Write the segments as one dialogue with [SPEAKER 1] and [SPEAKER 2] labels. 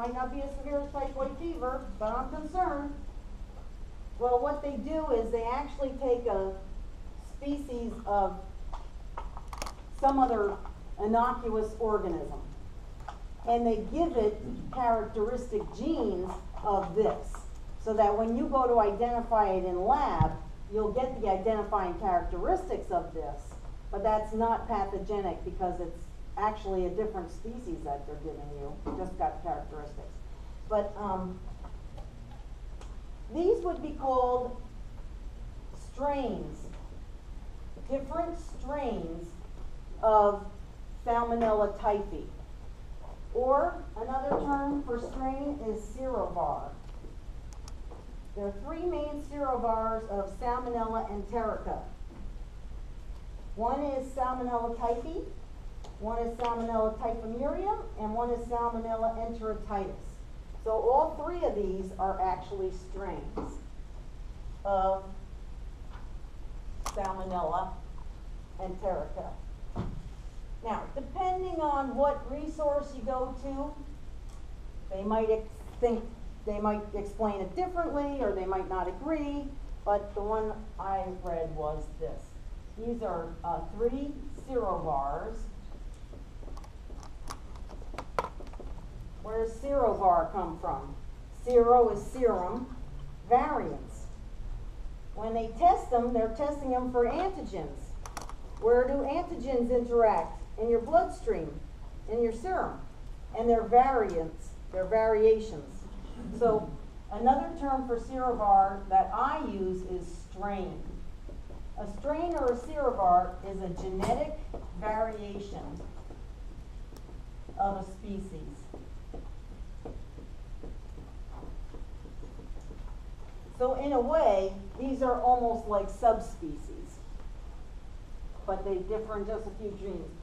[SPEAKER 1] Might not be as severe as typhoid fever, but I'm concerned. Well, what they do is they actually take a species of some other innocuous organism, and they give it characteristic genes of this, so that when you go to identify it in lab, you'll get the identifying characteristics of this, but that's not pathogenic because it's actually a different species that they're giving you. You just got characteristics. But these would be called strains, different strains of Salmonella typhi. Or another term for strain is serovar. There are three main serovars of Salmonella enterica. One is Salmonella typhi, one is Salmonella typhimurium, and one is Salmonella enterotitis. So all three of these are actually strains of Salmonella enterica. Now, depending on what resource you go to, they might explain it differently, or they might not agree, but the one I read was this. These are three serovars. Where does serovar come from? Sero is serum, variants. When they test them, they're testing them for antigens. Where do antigens interact? In your bloodstream, in your serum. And they're variants, they're variations. So another term for serovar that I use is strain. A strain or a serovar is a genetic variation of a species. So in a way, these are almost like subspecies, but they differ in just a few genes.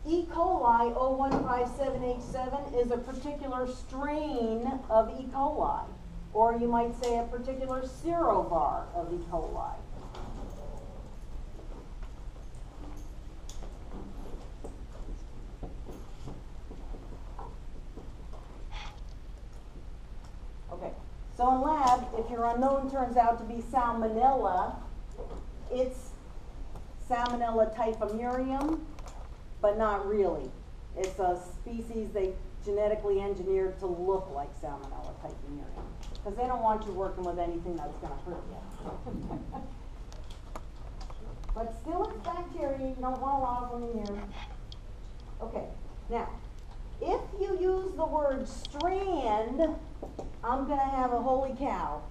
[SPEAKER 1] E. coli 0157H7 is a particular strain of E. coli, or you might say a particular serovar of E. coli. Okay, so in lab, if your unknown turns out to be Salmonella, it's Salmonella typhimurium, but not really. It's a species they genetically engineered to look like Salmonella typhimurium, because they don't want you working with anything that's going to hurt you. But still, it's bacteria. You don't want a lot of them in here. Okay, now, if you use the word strand, I'm going to have a holy cow.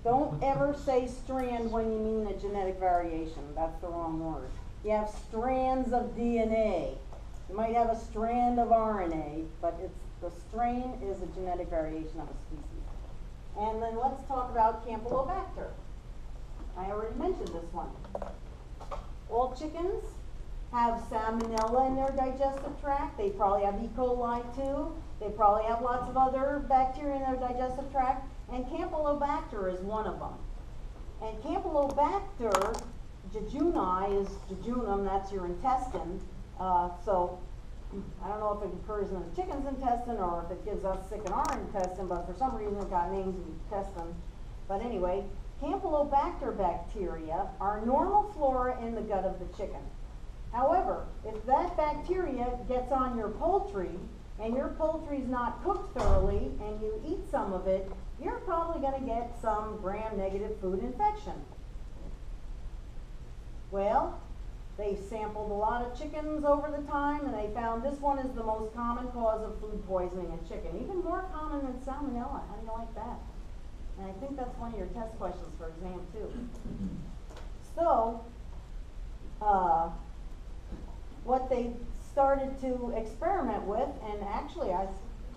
[SPEAKER 1] Don't ever say strand when you mean a genetic variation. That's the wrong word. You have strands of DNA. You might have a strand of RNA, but the strain is a genetic variation of a species. And then let's talk about Campylobacter. I already mentioned this one. All chickens have Salmonella in their digestive tract. They probably have E. coli too. They probably have lots of other bacteria in their digestive tract. And Campylobacter is one of them. And Campylobacter jejuni is jejunum, that's your intestine. So I don't know if it occurs in the chicken's intestine or if it gives us sick in our intestine, but for some reason it got names in intestine. But anyway, Campylobacter bacteria are normal flora in the gut of the chicken. However, if that bacteria gets on your poultry and your poultry is not cooked thoroughly and you eat some of it, you're probably going to get some gram-negative food infection. Well, they sampled a lot of chickens over the time, and they found this one is the most common cause of food poisoning in chicken, even more common than Salmonella. How do you like that? And I think that's one of your test questions for exam too. So, what they started to experiment with, and actually I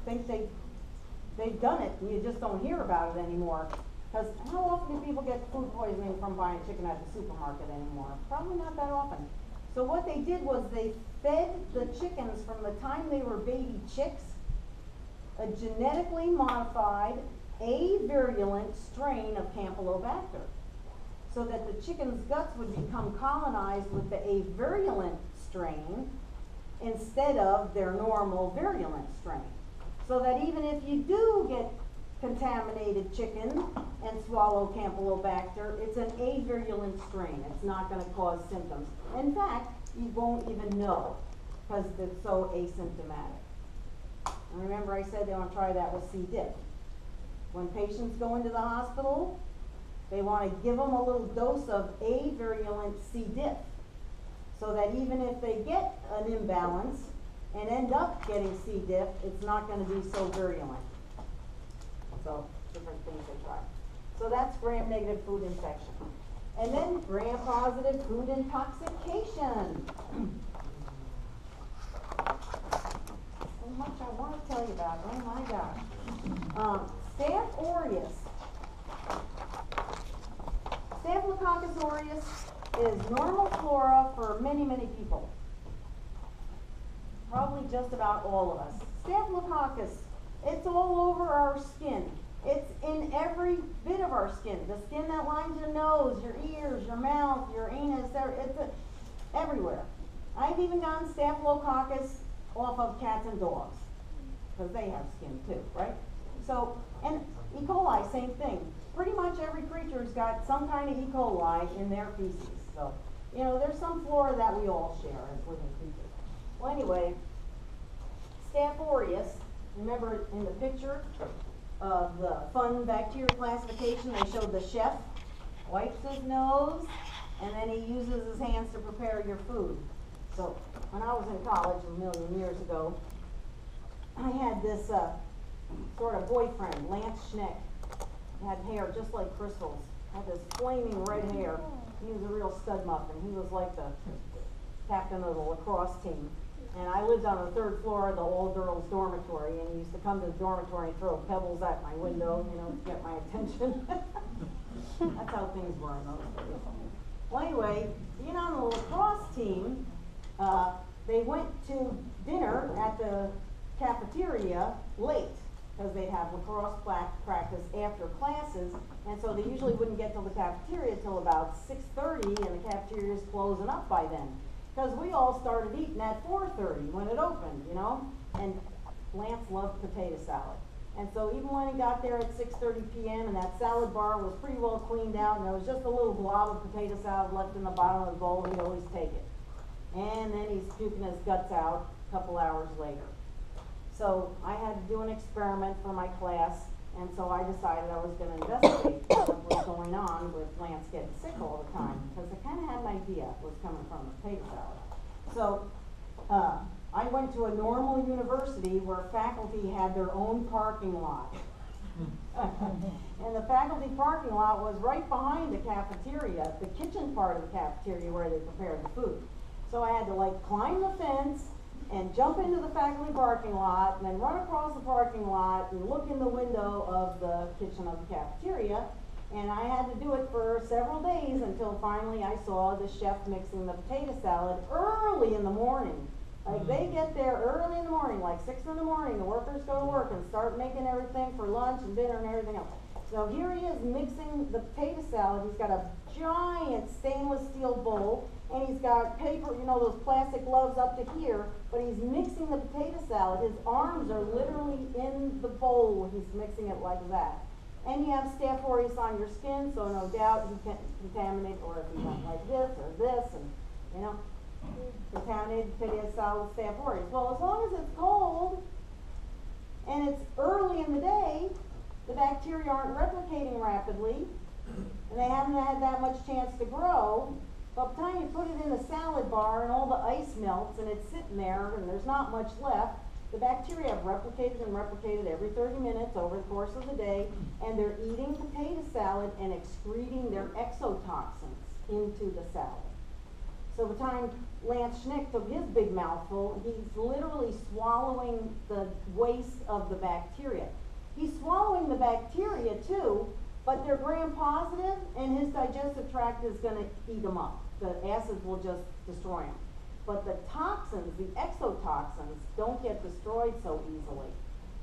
[SPEAKER 1] think they've done it, and you just don't hear about it anymore. Because how often do people get food poisoning from buying chicken at the supermarket anymore? Probably not that often. So what they did was they fed the chickens from the time they were baby chicks a genetically modified, avirulent strain of Campylobacter, so that the chicken's guts would become colonized with the avirulent strain, instead of their normal virulent strain. So that even if you do get contaminated chicken and swallow Campylobacter, it's an avirulent strain. It's not going to cause symptoms. In fact, you won't even know because it's so asymptomatic. And remember I said they want to try that with C. diff. When patients go into the hospital, they want to give them a little dose of avirulent C. diff so that even if they get an imbalance and end up getting C. diff, it's not going to be so virulent. So, different things they try. So that's gram-negative food infection. And then gram-positive food intoxication. So much I want to tell you about. Oh my gosh. Staph aureus. Staphylococcus aureus is normal flora for many, many people. Probably just about all of us. Staphylococcus, it's all over our skin. It's in every bit of our skin. The skin that lines your nose, your ears, your mouth, your anus, it's everywhere. I've even gotten staphylococcus off of cats and dogs because they have skin too, right? So, and E. coli, same thing. Pretty much every creature's got some kind of E. coli in their feces. So, you know, there's some flora that we all share as living creatures. Well, anyway, Staph aureus, remember in the picture of the fun bacteria classification, they showed the chef wipes his nose and then he uses his hands to prepare your food. So when I was in college a million years ago, I had this sort of boyfriend, Lance Schneck. He had hair just like crystals, had this flaming red hair. He was a real stud muffin. He was like the captain of the lacrosse team. And I lived on the third floor of the all-girls dormitory, and he used to come to the dormitory and throw pebbles at my window, you know, to get my attention. That's how things were in those days. Well, anyway, being on the lacrosse team, they went to dinner at the cafeteria late, because they'd have lacrosse practice after classes, and so they usually wouldn't get to the cafeteria till about 6:30, and the cafeteria's closing up by then. Because we all started eating at 4:30 when it opened, you know, and Lance loved potato salad. And so even when he got there at 6:30 p.m. and that salad bar was pretty well cleaned out and there was just a little glob of potato salad left in the bottom of the bowl, he'd always take it. And then he's puking his guts out a couple hours later. So I had to do an experiment for my class, and so I decided I was going to investigate what was going on with Lance getting sick all the time, because I kind of had an idea it was coming from the potato salad. So I went to a normal university where faculty had their own parking lot. And the faculty parking lot was right behind the cafeteria, the kitchen part of the cafeteria where they prepared the food. So I had to like climb the fence and jump into the faculty parking lot, and then run across the parking lot and look in the window of the kitchen of the cafeteria. And I had to do it for several days until finally I saw the chef mixing the potato salad early in the morning. Like they get there early in the morning, like 6 in the morning, the workers go to work and start making everything for lunch and dinner and everything else. So here he is mixing the potato salad. He's got a giant stainless steel bowl, and he's got paper, you know, those plastic gloves up to here, but he's mixing the potato salad. His arms are literally in the bowl. He's mixing it like that. And you have Staph aureus on your skin, so no doubt he can contaminate, or if he went like this or this, and, you know, contaminated potato salad with Staph aureus. Well, as long as it's cold and it's early in the day, the bacteria aren't replicating rapidly, and they haven't had that much chance to grow. By the time you put it in a salad bar and all the ice melts and it's sitting there and there's not much left, the bacteria have replicated and replicated every 30 minutes over the course of the day, and they're eating potato salad and excreting their exotoxins into the salad. So by the time Lance Schnick took his big mouthful, he's literally swallowing the waste of the bacteria. He's swallowing the bacteria too, but they're gram-positive, and his digestive tract is going to eat them up. The acids will just destroy them. But the toxins, the exotoxins, don't get destroyed so easily.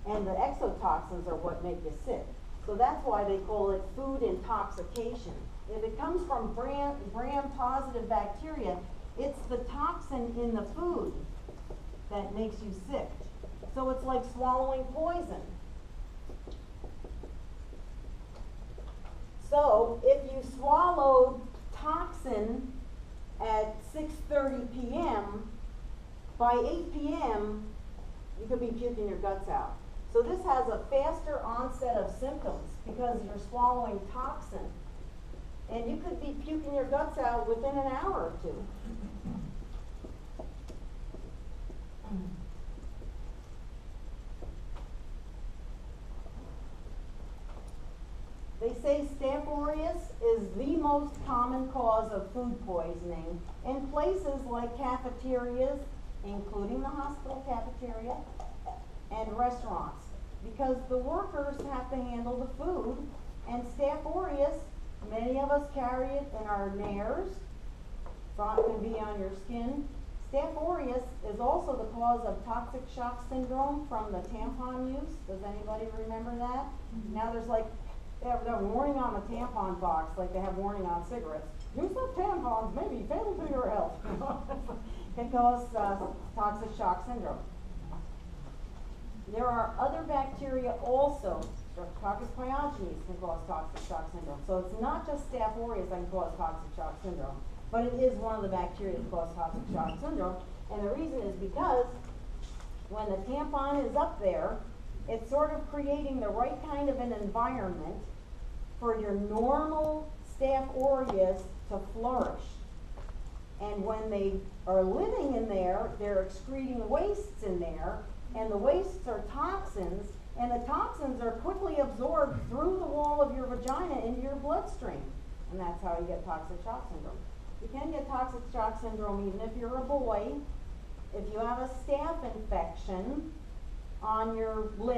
[SPEAKER 1] And the exotoxins are what make you sick. So that's why they call it food intoxication. If it comes from gram-positive bacteria, it's the toxin in the food that makes you sick. So it's like swallowing poison. So if you swallowed toxin at 6:30 p.m., by 8 p.m., you could be puking your guts out. So this has a faster onset of symptoms because you're swallowing toxin. And you could be puking your guts out within an hour or two. They say Staph aureus is the most common cause of food poisoning in places like cafeterias, including the hospital cafeteria, and restaurants, because the workers have to handle the food, and Staph aureus, many of us carry it in our nares, so it can be on your skin. Staph aureus is also the cause of toxic shock syndrome from the tampon use. Does anybody remember that? Mm-hmm. Now there's like, they have a warning on the tampon box, like they have warning on cigarettes. Use the tampons, maybe fatal to your health. Can cause toxic shock syndrome. There are other bacteria also. Streptococcus pyogenes can cause toxic shock syndrome. So it's not just Staph aureus that can cause toxic shock syndrome, but it is one of the bacteria that cause toxic shock syndrome. And the reason is because when the tampon is up there, it's sort of creating the right kind of an environment for your normal Staph aureus to flourish. And when they are living in there, they're excreting wastes in there, and the wastes are toxins, and the toxins are quickly absorbed through the wall of your vagina into your bloodstream. And that's how you get toxic shock syndrome. You can get toxic shock syndrome even if you're a boy. If you have a staph infection on your leg,